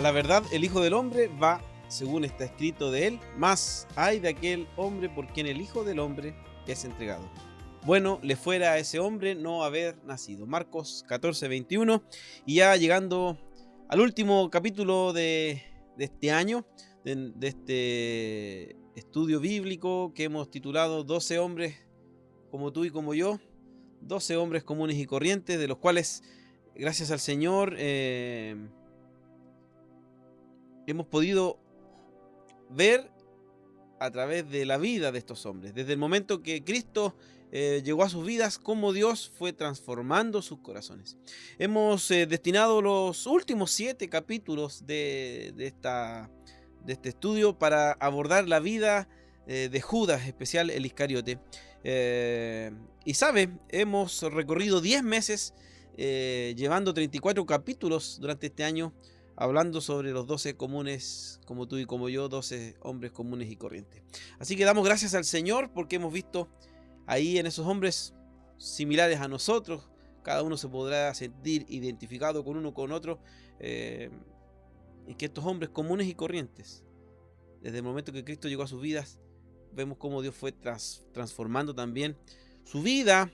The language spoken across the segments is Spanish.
A la verdad, el Hijo del Hombre va según está escrito de él, mas hay de aquel hombre por quien el Hijo del Hombre es entregado. Bueno, le fuera a ese hombre no haber nacido. Marcos 14:21. Y ya llegando al último capítulo de este año, de este estudio bíblico que hemos titulado 12 hombres como tú y como yo, 12 hombres comunes y corrientes, de los cuales, gracias al Señor, hemos podido ver a través de la vida de estos hombres, desde el momento que Cristo llegó a sus vidas, cómo Dios fue transformando sus corazones. Hemos destinado los últimos 7 capítulos de este estudio para abordar la vida de Judas, especial el Iscariote. Y sabe, hemos recorrido 10 meses llevando 34 capítulos durante este año, hablando sobre los 12 comunes, como tú y como yo, 12 hombres comunes y corrientes. Así que damos gracias al Señor porque hemos visto ahí en esos hombres similares a nosotros. Cada uno se podrá sentir identificado con uno con otro. Y que estos hombres comunes y corrientes, desde el momento que Cristo llegó a sus vidas, vemos cómo Dios fue transformando también su vida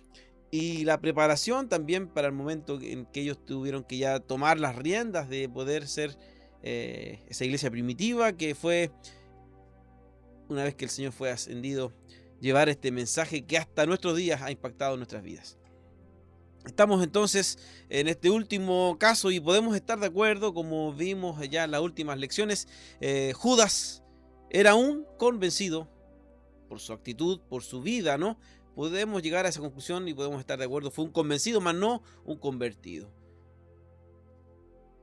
y la preparación también para el momento en que ellos tuvieron que ya tomar las riendas de poder ser esa iglesia primitiva que fue, una vez que el Señor fue ascendido, llevar este mensaje que hasta nuestros días ha impactado nuestras vidas. Estamos entonces en este último caso y podemos estar de acuerdo, como vimos ya en las últimas lecciones, Judas era un convencido por su actitud, por su vida, ¿no? Podemos llegar a esa conclusión y podemos estar de acuerdo. Fue un convencido, mas no un convertido.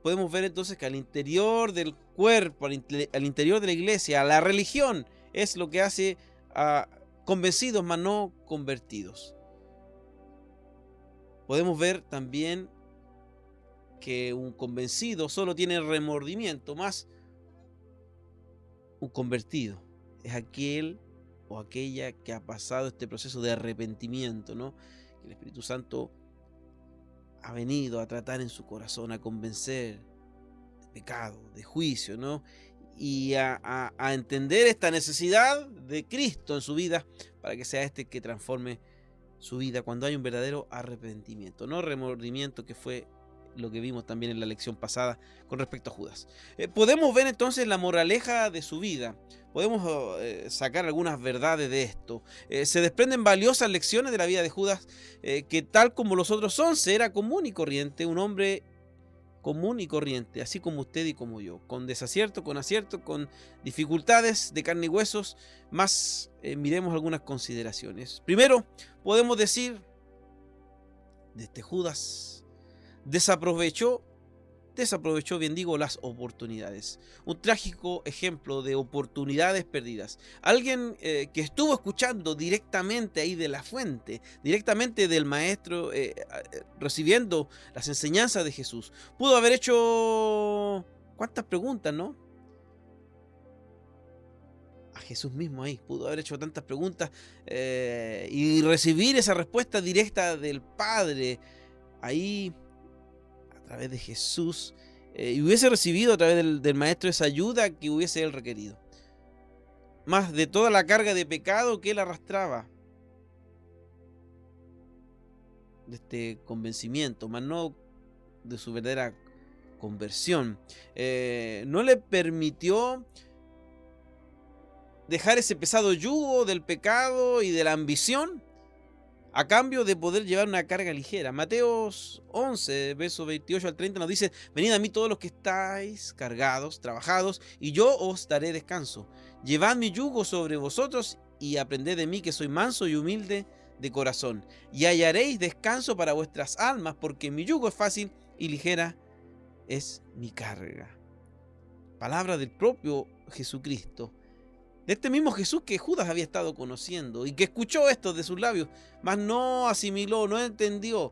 Podemos ver entonces que al interior del cuerpo, al interior de la iglesia, la religión es lo que hace a convencidos, mas no convertidos. Podemos ver también que un convencido solo tiene remordimiento, más un convertido es aquel o aquella que ha pasado este proceso de arrepentimiento, ¿no? Que el Espíritu Santo ha venido a tratar en su corazón, a convencer de pecado, de juicio, ¿no? Y a entender esta necesidad de Cristo en su vida para que sea este que transforme su vida cuando hay un verdadero arrepentimiento, no remordimiento, que fue lo que vimos también en la lección pasada con respecto a Judas. Podemos ver entonces la moraleja de su vida. Podemos sacar algunas verdades de esto. Se desprenden valiosas lecciones de la vida de Judas, que tal como los otros 11 era común y corriente, un hombre común y corriente, así como usted y como yo, con desacierto, con acierto, con dificultades de carne y huesos. Más miremos algunas consideraciones. Primero, podemos decir de este Judas, desaprovechó, bien digo, las oportunidades. Un trágico ejemplo de oportunidades perdidas. Alguien que estuvo escuchando directamente ahí de la fuente, directamente del maestro, recibiendo las enseñanzas de Jesús. Pudo haber hecho cuántas preguntas, ¿no? A Jesús mismo ahí, pudo haber hecho tantas preguntas y recibir esa respuesta directa del Padre ahí a través de Jesús, y hubiese recibido a través del maestro esa ayuda que hubiese él requerido, más de toda la carga de pecado que él arrastraba, de este convencimiento, más no de su verdadera conversión. No le permitió dejar ese pesado yugo del pecado y de la ambición a cambio de poder llevar una carga ligera. Mateos 11, versos 28 al 30 nos dice: venid a mí todos los que estáis cargados, trabajados, y yo os daré descanso. Llevad mi yugo sobre vosotros y aprended de mí, que soy manso y humilde de corazón, y hallaréis descanso para vuestras almas, porque mi yugo es fácil y ligera es mi carga. Palabra del propio Jesucristo, de este mismo Jesús que Judas había estado conociendo y que escuchó esto de sus labios, mas no asimiló, no entendió.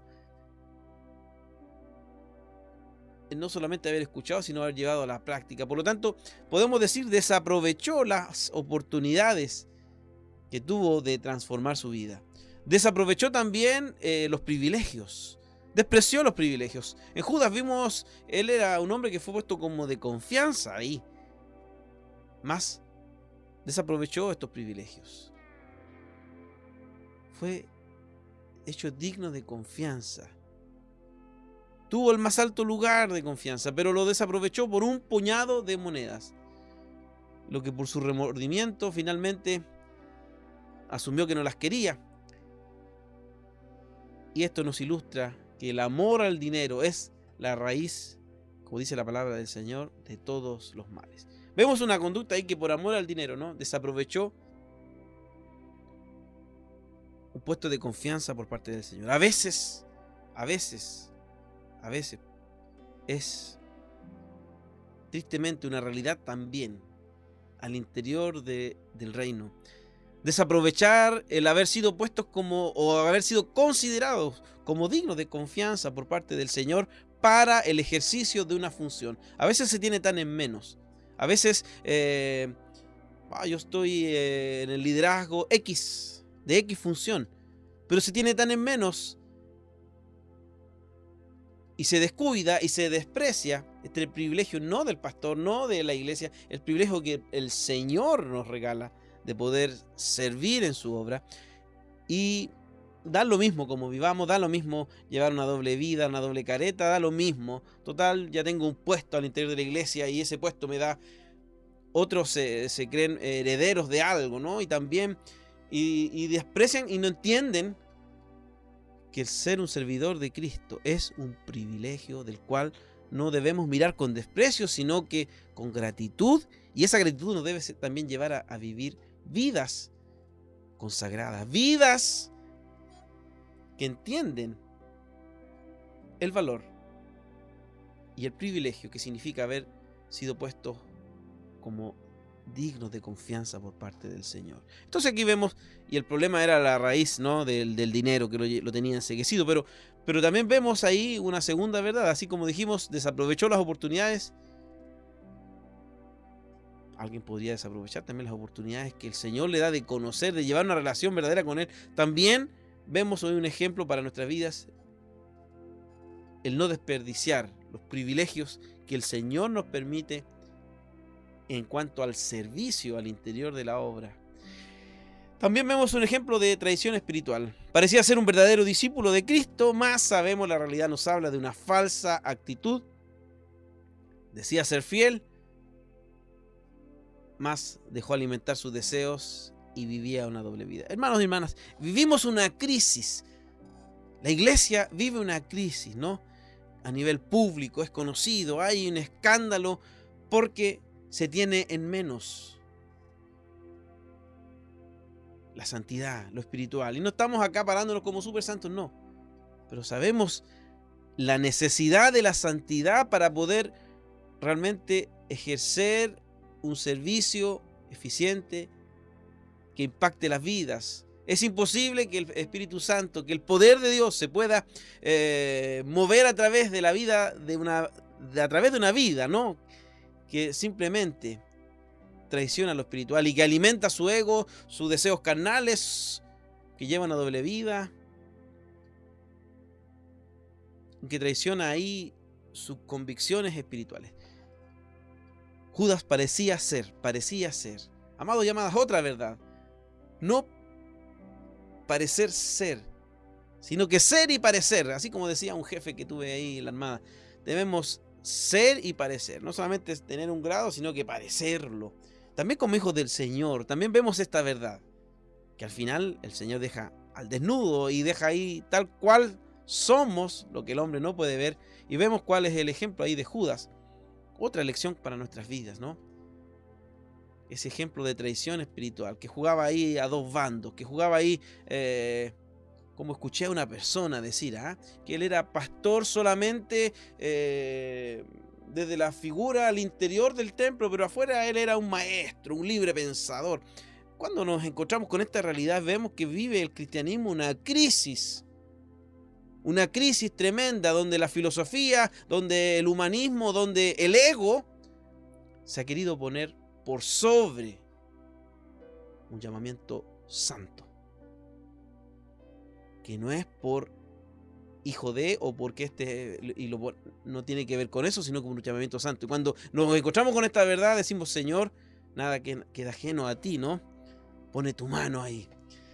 No solamente haber escuchado, sino haber llevado a la práctica. Por lo tanto, podemos decir, desaprovechó las oportunidades que tuvo de transformar su vida. Desaprovechó también los privilegios Despreció los privilegios. En Judas vimos, él era un hombre que fue puesto como de confianza ahí. Más desaprovechó estos privilegios. Fue hecho digno de confianza. Tuvo el más alto lugar de confianza, pero lo desaprovechó por un puñado de monedas. Lo que por su remordimiento finalmente asumió que no las quería. Y esto nos ilustra que el amor al dinero es la raíz, como dice la palabra del Señor, de todos los males. Vemos una conducta ahí que por amor al dinero, ¿no?, desaprovechó un puesto de confianza por parte del Señor. A veces es tristemente una realidad también al interior del reino. Desaprovechar el haber sido puestos como, o haber sido considerados como dignos de confianza por parte del Señor para el ejercicio de una función. A veces se tiene tan en menos. A veces yo estoy en el liderazgo X, de X función, pero se tiene tan en menos y se descuida y se desprecia este privilegio, no del pastor, no de la iglesia, el privilegio que el Señor nos regala de poder servir en su obra. Y da lo mismo como vivamos, da lo mismo llevar una doble vida, una doble careta, da lo mismo. Total, ya tengo un puesto al interior de la iglesia y ese puesto me da. Otros se creen herederos de algo, ¿no? Y también y desprecian y no entienden que el ser un servidor de Cristo es un privilegio del cual no debemos mirar con desprecio, sino que con gratitud. Y esa gratitud nos debe también llevar a vivir vidas consagradas, vidas que entienden el valor y el privilegio que significa haber sido puestos como dignos de confianza por parte del Señor. Entonces aquí vemos, y el problema era la raíz, ¿no?, del dinero, que lo tenía enseguecido, pero también vemos ahí una segunda verdad. Así como dijimos, desaprovechó las oportunidades. Alguien podría desaprovechar también las oportunidades que el Señor le da de conocer, de llevar una relación verdadera con Él. También vemos hoy un ejemplo para nuestras vidas, el no desperdiciar los privilegios que el Señor nos permite en cuanto al servicio al interior de la obra. También vemos un ejemplo de traición espiritual. Parecía ser un verdadero discípulo de Cristo, mas sabemos la realidad nos habla de una falsa actitud. Decía ser fiel, mas dejó alimentar sus deseos y vivía una doble vida. Hermanos y hermanas, vivimos una crisis. La iglesia vive una crisis, ¿no? A nivel público es conocido, hay un escándalo porque se tiene en menos la santidad, lo espiritual. Y no estamos acá parándonos como super santos, no. Pero sabemos la necesidad de la santidad para poder realmente ejercer un servicio eficiente que impacte las vidas. Es imposible que el Espíritu Santo, que el poder de Dios se pueda mover a través de la vida, a través de una vida, ¿no?, que simplemente traiciona lo espiritual y que alimenta su ego, sus deseos carnales, que llevan a doble vida, que traiciona ahí sus convicciones espirituales. Judas parecía ser, amados y amadas, otra verdad, no parecer ser, sino que ser y parecer, así como decía un jefe que tuve ahí en la Armada, debemos ser y parecer, no solamente tener un grado, sino que parecerlo. También como hijos del Señor, también vemos esta verdad, que al final el Señor deja al desnudo y deja ahí tal cual somos, lo que el hombre no puede ver, y vemos cuál es el ejemplo ahí de Judas. Otra lección para nuestras vidas, ¿no? Ese ejemplo de traición espiritual, que jugaba ahí a dos bandos, que jugaba ahí, como escuché a una persona decir, que él era pastor solamente desde la figura al interior del templo, pero afuera él era un maestro, un libre pensador. Cuando nos encontramos con esta realidad, vemos que vive el cristianismo una crisis tremenda, donde la filosofía, donde el humanismo, donde el ego se ha querido poner por sobre un llamamiento santo, que no es por hijo de, o porque no tiene que ver con eso, sino con un llamamiento santo. Y cuando nos encontramos con esta verdad, decimos, Señor, nada queda ajeno a ti, ¿no? Pone tu mano ahí.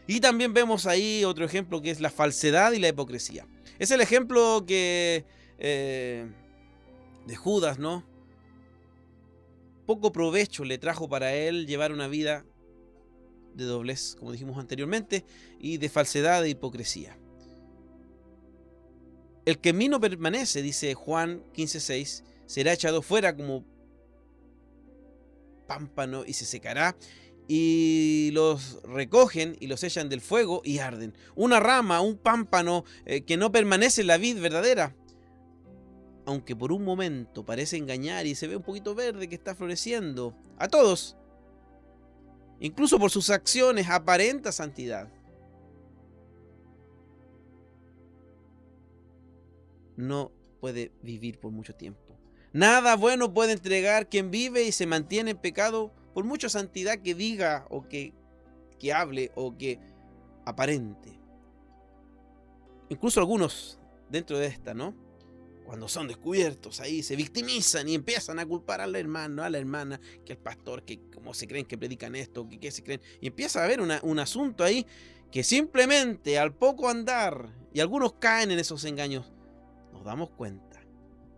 Y también vemos ahí otro ejemplo que es la falsedad y la hipocresía. Es el ejemplo que de Judas, ¿no? Poco provecho le trajo para él llevar una vida de doblez, como dijimos anteriormente, y de falsedad e hipocresía. El que en mí no permanece, dice Juan 15:6, será echado fuera como pámpano y se secará, y los recogen y los echan del fuego y arden. Una rama, un pámpano que no permanece en la vid verdadera, aunque por un momento parece engañar y se ve un poquito verde que está floreciendo, a todos, incluso por sus acciones, aparenta santidad. No puede vivir por mucho tiempo. Nada bueno puede entregar quien vive y se mantiene en pecado por mucha santidad que diga o que hable o que aparente. Incluso algunos dentro de esta, ¿no? Cuando son descubiertos ahí se victimizan y empiezan a culpar al hermano, a la hermana, que el pastor, que cómo se creen que predican esto, que qué se creen. Y empieza a haber un asunto ahí que simplemente al poco andar, y algunos caen en esos engaños, nos damos cuenta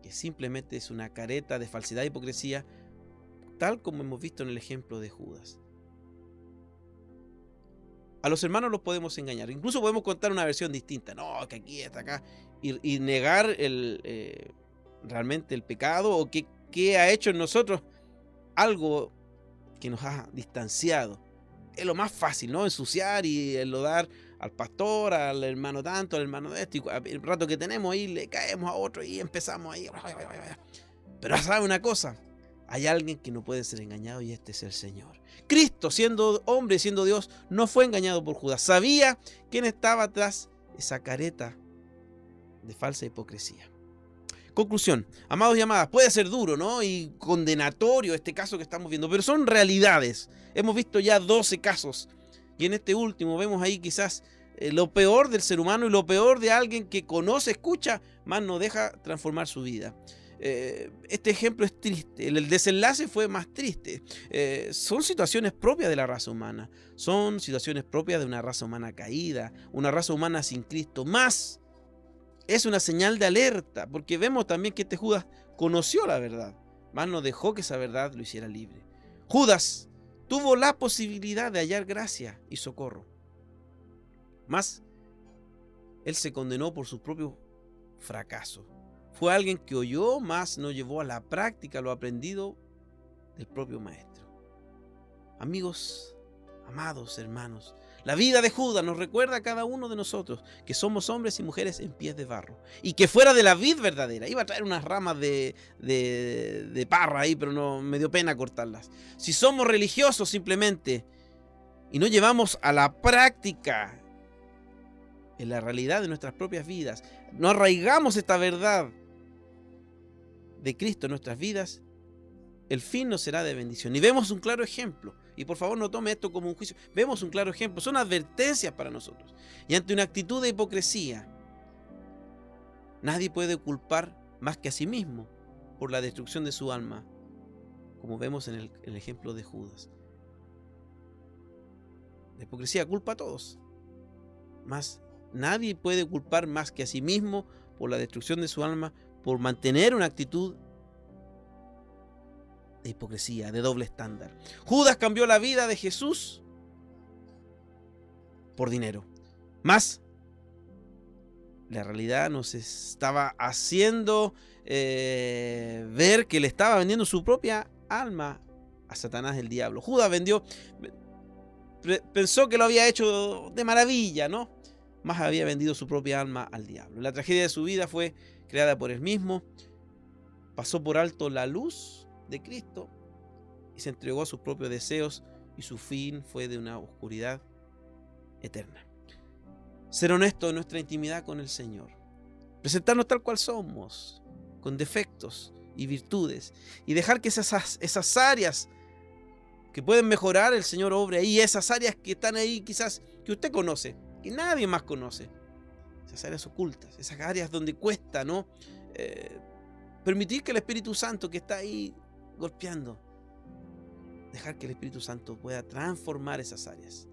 que simplemente es una careta de falsedad e hipocresía, tal como hemos visto en el ejemplo de Judas. A los hermanos los podemos engañar, incluso podemos contar una versión distinta, no, que aquí está acá, y negar realmente el pecado o que ha hecho en nosotros algo que nos ha distanciado. Es lo más fácil, ¿no? Ensuciar y enlodar al pastor, al hermano tanto, al hermano de esto, y el rato que tenemos ahí le caemos a otro y empezamos ahí. Pero ¿sabe una cosa? Hay alguien que no puede ser engañado y este es el Señor. Cristo, siendo hombre, siendo Dios, no fue engañado por Judas. Sabía quién estaba tras esa careta de falsa hipocresía. Conclusión, amados y amadas, puede ser duro, ¿no? Y condenatorio este caso que estamos viendo, pero son realidades. Hemos visto ya 12 casos y en este último vemos ahí quizás lo peor del ser humano y lo peor de alguien que conoce, escucha, más no deja transformar su vida. Este ejemplo es triste, el desenlace fue más triste. Son situaciones propias de la raza humana, son situaciones propias de una raza humana caída, una raza humana sin Cristo, más es una señal de alerta, porque vemos también que este Judas conoció la verdad, mas no dejó que esa verdad lo hiciera libre. Judas tuvo la posibilidad de hallar gracia y socorro, mas él se condenó por su propio fracaso. Fue alguien que oyó, mas no llevó a la práctica lo aprendido del propio maestro. Amigos, amados hermanos, la vida de Judas nos recuerda a cada uno de nosotros que somos hombres y mujeres en pies de barro y que fuera de la vid verdadera. Iba a traer unas ramas de parra ahí, pero no me dio pena cortarlas. Si somos religiosos simplemente y no llevamos a la práctica en la realidad de nuestras propias vidas, no arraigamos esta verdad de Cristo en nuestras vidas, el fin no será de bendición. Y vemos un claro ejemplo. Y por favor no tome esto como un juicio. Vemos un claro ejemplo. Son advertencias para nosotros. Y ante una actitud de hipocresía, nadie puede culpar más que a sí mismo por la destrucción de su alma, como vemos en el ejemplo de Judas. La hipocresía culpa a todos. Mas nadie puede culpar más que a sí mismo por la destrucción de su alma, por mantener una actitud de hipocresía, de doble estándar. Judas cambió la vida de Jesús por dinero. Mas la realidad nos estaba haciendo ver que le estaba vendiendo su propia alma a Satanás, el diablo. Judas pensó que lo había hecho de maravilla, ¿no? Mas había vendido su propia alma al diablo. La tragedia de su vida fue creada por él mismo. Pasó por alto la luz de Cristo y se entregó a sus propios deseos y su fin fue de una oscuridad eterna. Ser honesto en nuestra intimidad con el Señor, presentarnos tal cual somos, con defectos y virtudes, y dejar que esas áreas que pueden mejorar, el Señor obre ahí, esas áreas que están ahí quizás que usted conoce, que nadie más conoce. esas áreas ocultas, esas áreas donde cuesta, ¿no? Permitir que el Espíritu Santo que está ahí golpeando, dejar que el Espíritu Santo pueda transformar esas áreas.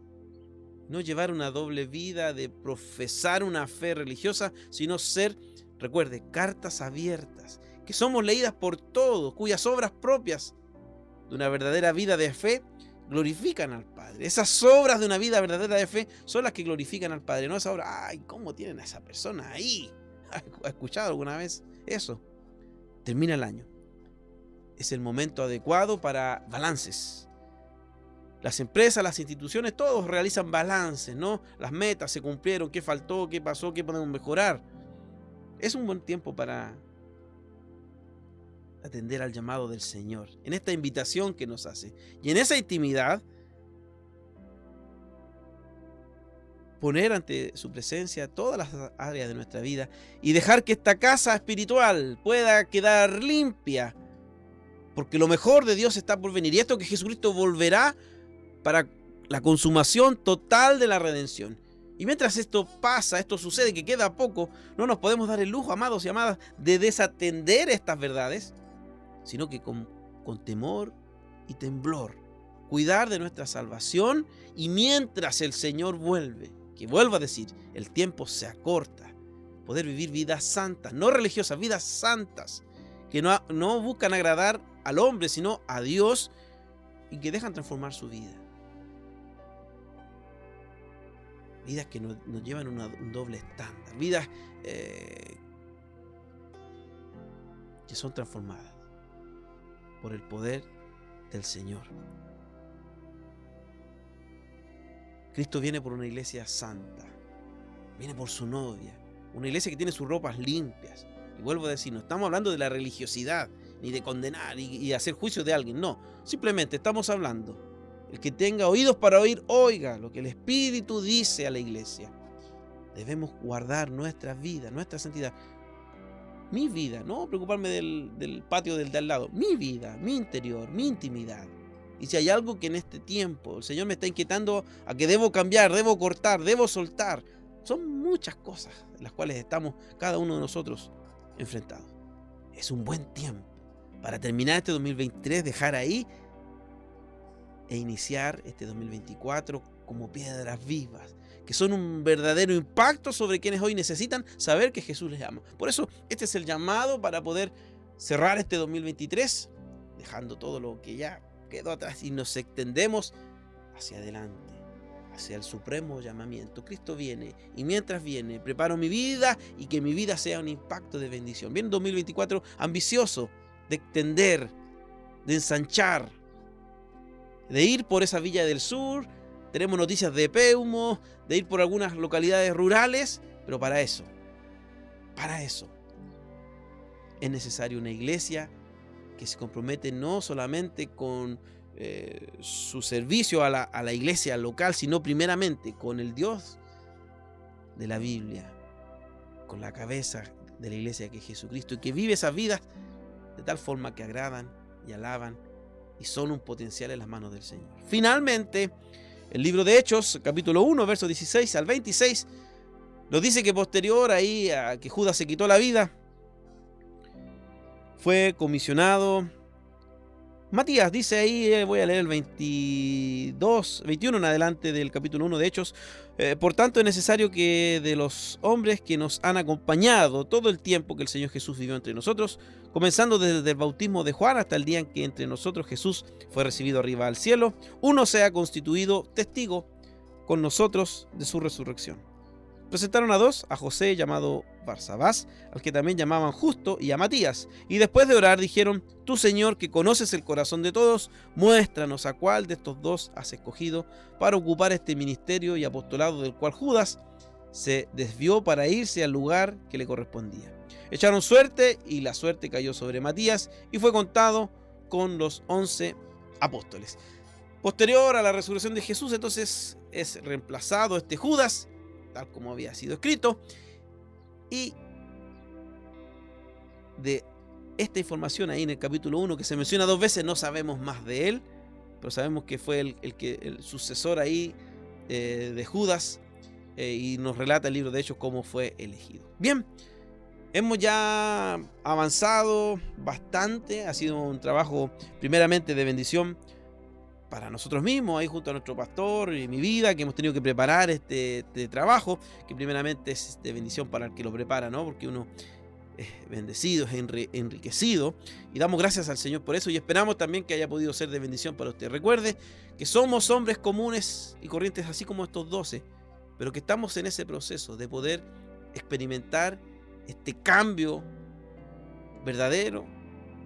No llevar una doble vida de profesar una fe religiosa, sino ser, recuerde, cartas abiertas, que somos leídas por todos, cuyas obras propias de una verdadera vida de fe glorifican al Padre. Esas obras de una vida verdadera de fe son las que glorifican al Padre, no esa obra, ay, ¿cómo tienen a esa persona ahí? ¿Ha escuchado alguna vez eso? Termina el año. Es el momento adecuado para balances. Las empresas, las instituciones, todos realizan balances, ¿no? Las metas se cumplieron, qué faltó, qué pasó, qué podemos mejorar. Es un buen tiempo para atender al llamado del Señor, en esta invitación que nos hace. Y en esa intimidad, poner ante su presencia todas las áreas de nuestra vida y dejar que esta casa espiritual pueda quedar limpia, porque lo mejor de Dios está por venir. Y esto que Jesucristo volverá para la consumación total de la redención. Y mientras esto pasa, esto sucede, que queda poco, no nos podemos dar el lujo, amados y amadas, de desatender estas verdades, sino que con temor y temblor, cuidar de nuestra salvación, y mientras el Señor vuelve, que vuelvo a decir, el tiempo se acorta, poder vivir vidas santas, no religiosas, vidas santas, que no buscan agradar al hombre, sino a Dios, y que dejan transformar su vida. Vidas que nos llevan un doble estándar, vidas que son transformadas por el poder del Señor. Cristo viene por una iglesia santa, viene por su novia, una iglesia que tiene sus ropas limpias. Y vuelvo a decir, no estamos hablando de la religiosidad, ni de condenar y hacer juicio de alguien, no. Simplemente estamos hablando, el que tenga oídos para oír, oiga lo que el Espíritu dice a la iglesia. Debemos guardar nuestra vida, nuestra santidad. Mi vida, no preocuparme del patio del de al lado. Mi vida, mi interior, mi intimidad. Y si hay algo que en este tiempo el Señor me está inquietando a que debo cambiar, debo cortar, debo soltar, son muchas cosas en las cuales estamos cada uno de nosotros enfrentados. Es un buen tiempo para terminar este 2023, dejar ahí e iniciar este 2024 como piedras vivas, que son un verdadero impacto sobre quienes hoy necesitan saber que Jesús les ama. Por eso este es el llamado para poder cerrar este 2023, dejando todo lo que ya quedó atrás y nos extendemos hacia adelante, hacia el supremo llamamiento. Cristo viene, y mientras viene, preparo mi vida y que mi vida sea un impacto de bendición. Viene 2024 ambicioso, de extender, de ensanchar, de ir por esa Villa del Sur. Tenemos noticias de Peumo, de ir por algunas localidades rurales, pero para eso es necesaria una iglesia que se compromete no solamente con su servicio a la iglesia local, sino primeramente con el Dios de la Biblia, con la cabeza de la iglesia que es Jesucristo, y que vive esas vidas de tal forma que agradan y alaban y son un potencial en las manos del Señor. Finalmente, el libro de Hechos, capítulo 1, versos 16 al 26, nos dice que posterior ahí a que Judas se quitó la vida, fue comisionado Matías. Dice ahí, voy a leer el 21 en adelante del capítulo 1 de Hechos. Por tanto, es necesario que de los hombres que nos han acompañado todo el tiempo que el Señor Jesús vivió entre nosotros, comenzando desde el bautismo de Juan hasta el día en que entre nosotros Jesús fue recibido arriba al cielo, uno sea constituido testigo con nosotros de su resurrección. Presentaron a dos, a José llamado Barsabás, al que también llamaban Justo, y a Matías, y después de orar dijeron: Tú, Señor, que conoces el corazón de todos, muéstranos a cuál de estos dos has escogido para ocupar este ministerio y apostolado del cual Judas se desvió para irse al lugar que le correspondía. Echaron suerte y la suerte cayó sobre Matías y fue contado con los 11 apóstoles. Posterior a la resurrección de Jesús, entonces es reemplazado este Judas, tal como había sido escrito, y de esta información ahí en el capítulo 1 que se menciona 2 veces, no sabemos más de él, pero sabemos que fue el sucesor ahí de Judas, y nos relata el libro de Hechos cómo fue elegido. Bien, hemos ya avanzado bastante, ha sido un trabajo primeramente de bendición para nosotros mismos, ahí junto a nuestro pastor y mi vida, que hemos tenido que preparar este trabajo, que primeramente es de bendición para el que lo prepara, ¿no? Porque uno es bendecido, es enriquecido, y damos gracias al Señor por eso, y esperamos también que haya podido ser de bendición para usted. Recuerde que somos hombres comunes y corrientes, así como estos 12, pero que estamos en ese proceso de poder experimentar este cambio verdadero,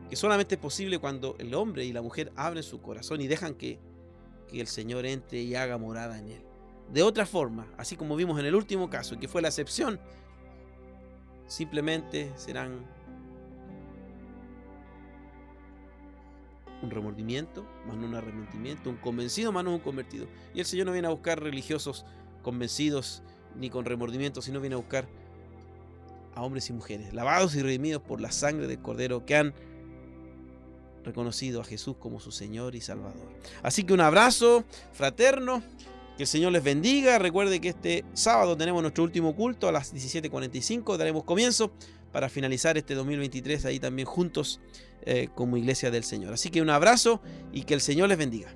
que solamente es posible cuando el hombre y la mujer abren su corazón y dejan que el Señor entre y haga morada en él. De otra forma, así como vimos en el último caso, que fue la excepción, simplemente serán un remordimiento, más no un arrepentimiento, un convencido, más no un convertido. Y el Señor no viene a buscar religiosos convencidos ni con remordimiento, sino viene a buscar a hombres y mujeres, lavados y redimidos por la sangre del Cordero, que han reconocido a Jesús como su Señor y Salvador. Así que un abrazo fraterno, que el Señor les bendiga. Recuerde que este sábado tenemos nuestro último culto a las 17:45, daremos comienzo para finalizar este 2023 ahí también juntos como Iglesia del Señor. Así que un abrazo y que el Señor les bendiga.